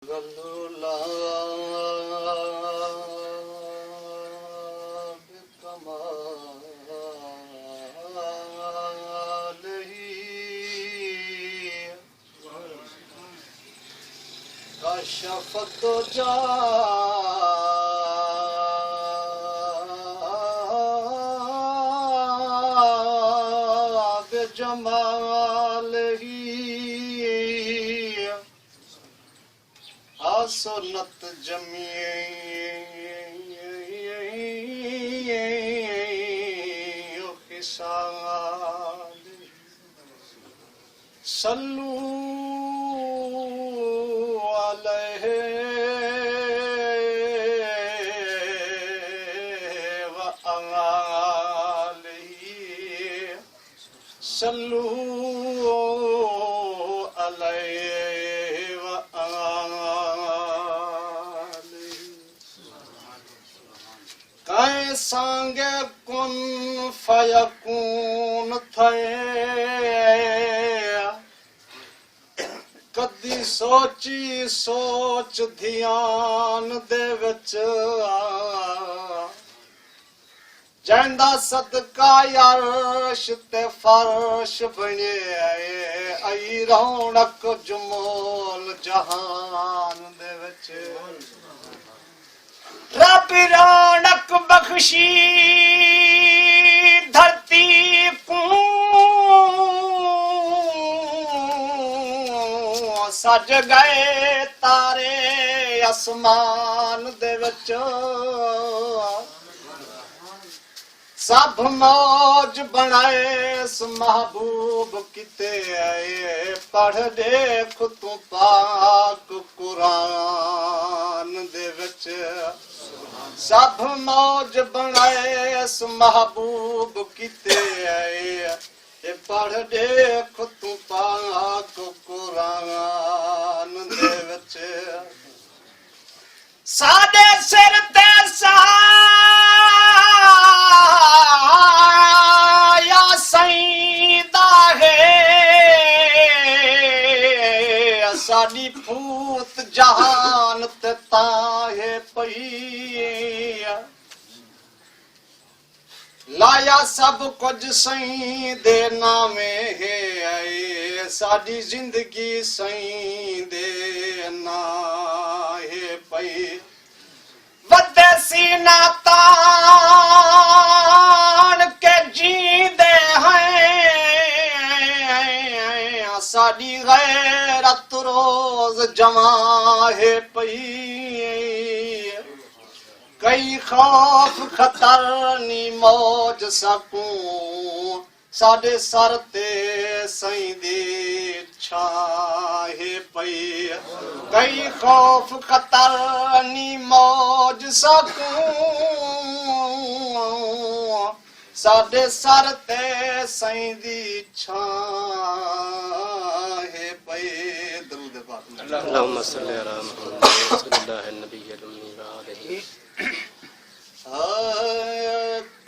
गलुला कमाल ही कशफ तो जा जमाल ही सुन्नत जमी खिसाल सल्लू अलैहि व आलिहि सल्लू अलैहि व सांगे कुन फयकून थे कदी सोची सोच ध्यान दे विच जैंदा सदका अर्श ते फर्श बने आई रौनक जमोल जहान दे विच रब रौनक बख्शी धरती को सज गए तारे आसमान दे विच सब मौज बनाए महबूब किते पढ़ देख तू पाक कुरान दे विच सब मौज बनाए महबूब किते पढ़ देख तू पाक कुरान दे विच सादे सिर ते साया सईदा है साडी फूत जहान ते ताहे पई लाया सब कुछ सही दे नामे है साडी जिंदगी सही दे ना है पई वदे सीना तान के जींदे हैं साडी गैरत रोज जमा है पई कई खौफ खतर नी मौज सकूं साडे सर ते सही दी छाहे पई कई खौफ खतर नी मौज सकूं साडे सर ते सही दी छाहे पई दरूद पाक अल्लाहुम्मा सल्ली अला मुहम्मद सल्लल्लाहु नबिय्यिल उम्मी व आलिहि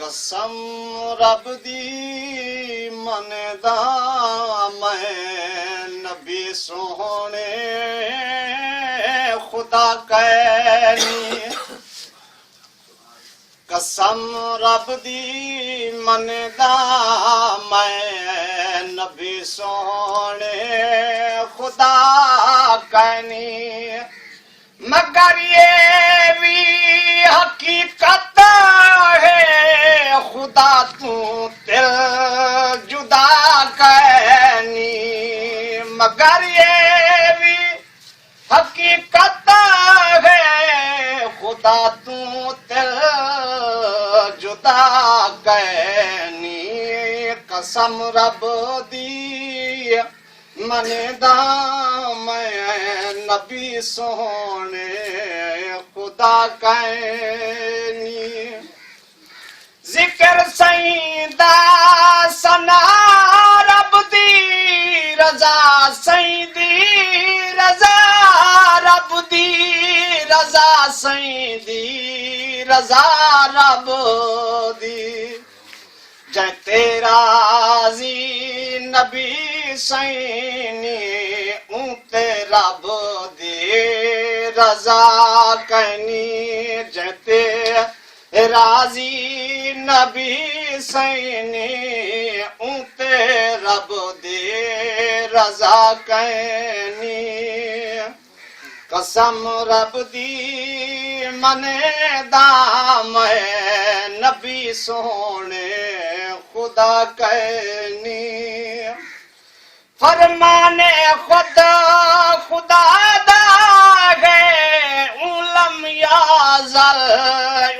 कसम रब दी मनदा मैं नबी सोहने खुदा कहनी कसम रब दी मनदा मैं नबी सोहने खुदा कहनी मगर ये भी हकीकत है खुदा तू दिल जुदा कहनी मगर ये भी हकीकत है खुदा तू दिल जुदा कहनी कसम रब दी मनदा मैं नबी सोहने खुदा कहनी जिक्र सईदा सना रब दी रजा सईदी रजा रब दी रजा सईदी रजा रब दी जै तेरा जी नबी सैनी ऊते रब दे रजा कैनी जते राजी नबी सैनी उते रब दे रजा कैनी कसम रब दी मने दाम नबी सोने खुदा कैनी फरमाने खुदा खुदा दा है उलम याजल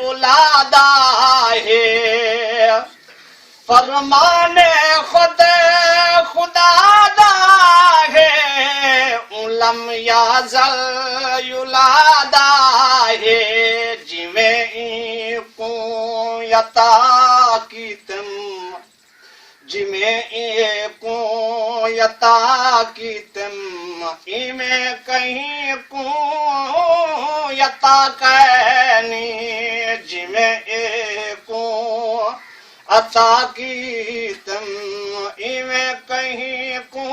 उलादा है फरमाने खुदा खुदा दा है उलम याजल उलादा है जिमें को यता की तुम जिमें को यता की तुम इमें कहीं को यता कहनी जिमें को अता की तुम इमें कहीं को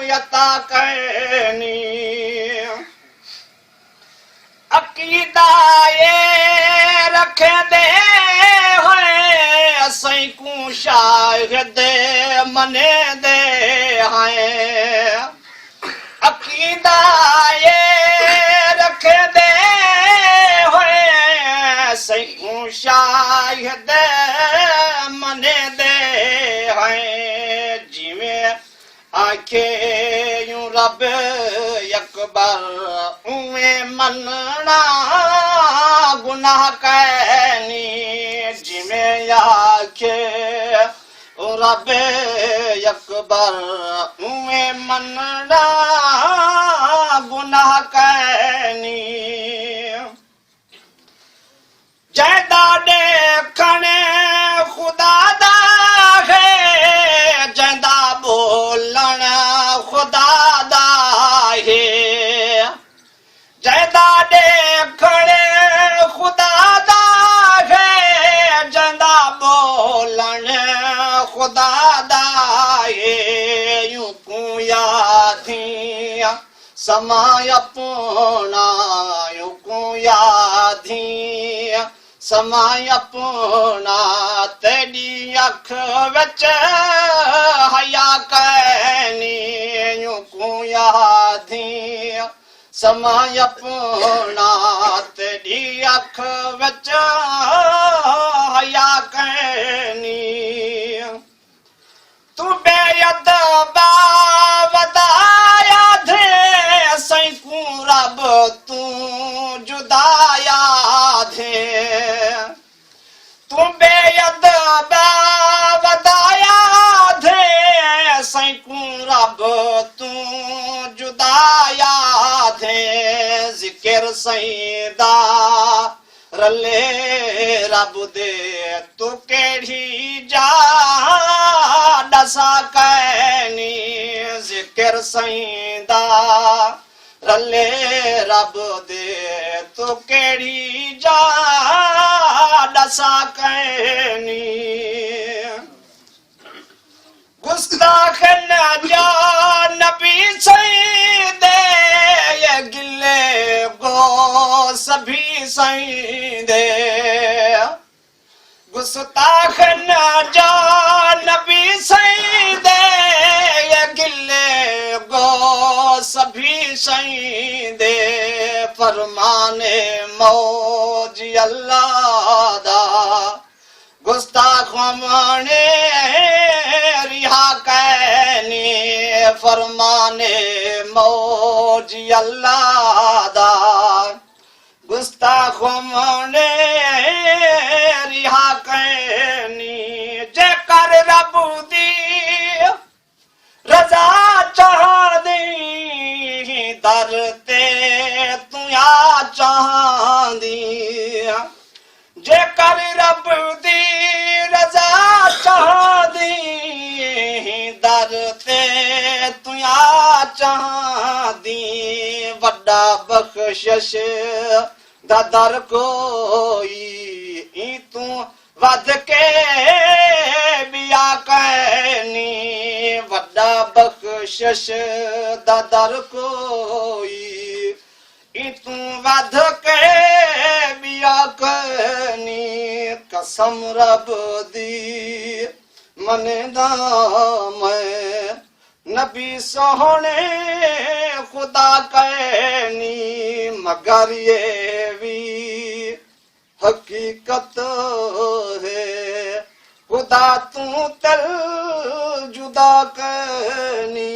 यता कहनी अकीदा ये रख दे सैकू शायद मने दे हैं अकीदा ये रख दे सैकू शायद मने दे हैं जिमें आखे यूं रब अकबर उमे मनना गुनाह कहनी जिमें आखे रब अकबर उमे मनना गुनाह कहनी जैदा देखने खुदा दा है जैदा बोलन खुदा दा है जैदा देखने खुदा दा है जैदा बोलन खुदा दा है यूं को यादियां समय अपना यूं को यादियां समय अपना तेरी अख विच हया कहनी यूं को यादियां समय अपना तेरी अख विच हया कहनी तू बेअदबा वदाया थे सैकू रब तू जुदाया थे तू बेअदबा वदाया थे सैकू रब तू जुदाया थे जिक्र सईदा रले रब दे तू केड़ी जा दसा कहनी जिक्र सईदा रले रब दे तू केड़ी जा दसा कहनी गुस्ताख न जा नबी सईदे ये गिले गो सभी सईदे गुस्ताख न जा नबी सईदे ये गिले गो सभी सईदे फरमाने मौज अल्लाह दा गुस्ताख माने रिहा कहनी फरमाने मौज अल्लाह दा गुस्ताख माने रिहा कहनी जे कर रब दी रजा चाह दी दर ते तू आ चाहदी जे कर रब दी रजा चाहदी दर ते तू आ चाहदी वड्डा बख्शिश दा दर कोई तू वध के बिया कहनी वड्डा बख्शिश दा दर कोई कसम रब दी मनदा मैं नबी सोहने खुदा कहनी मगर ये भी हकीकत है खुदा तू तल जुदा कहनी